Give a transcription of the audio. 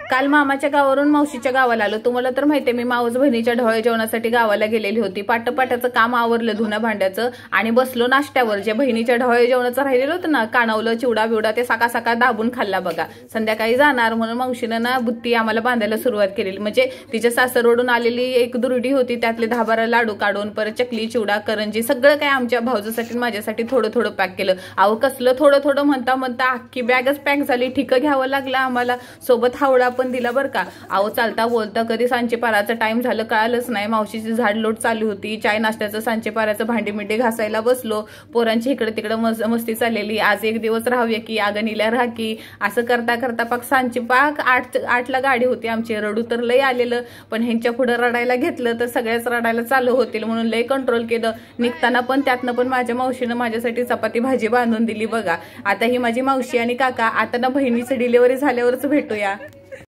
काल मामाच्या गावावरून मावशीच्या गावाला आलो। तुम्हाला तर माहितीये मी मावस बहिणीच्या ढवळे जेवणासाठी गावाला गेलेली होती। पाटपाटाचं काम आवरलं धुण्या भांड्याचं आणि बसलो नाश्त्यावर। जे बहिणीच्या ढवळे जेवणाचं राहिलेलं होतं ना, कानावलं चिवडा बिवडा ते सकाळ सकाळ दाबून खाल्ला बघा। संध्याकाळी जाणार म्हणून मावशीनं ना बुत्ती आम्हाला बांधायला सुरुवात केलेली। म्हणजे तिच्या सासरवडून आलेली एक दुरडी होती, त्यातले 10-12 लाडू काढून परत चकली चिवडा करंजी सगळं काय आमच्या भाऊजासाठी माझ्यासाठी थोडं थोडं पॅक केलं। अहो कसलं थोडं थोडं म्हणता म्हणता अख्खी बॅगच पॅक झाली। ठिकं घ्यावं लागलं आम्हाला, सोबत हावडा पण दिला बरं का। अहो चालता बोलता कधी सांचे पाराचं टाइम झालं कळालंच नाही। मावशीची झाडलोट चालू होती, चाय नाश्त्याचं सांचे पाराचं भांडी मिंडी घासायला बसलो। पोरांची इकडे तिकडे मस्ती चाललेली। आज एक दिवस राहूया की अगणीला राहा की असं करता करता पाक सांचे पाक 8ला गाडी होती आमची। रडू तर लय आलेलं, पण ह्यांच्या पुढे रडायला घेतलं तर सगळ्याच रडायला चालू होतील म्हणून लय कंट्रोल केलं। निघताना पण त्यातनं पण माझ्या मावशीनं माझ्यासाठी चपाती भाजी बांधून दिली बघा। आता ही माझी मावशी आणि काका। आता ना बहिणीची डिलिव्हरी झाल्यावरच भेटूया।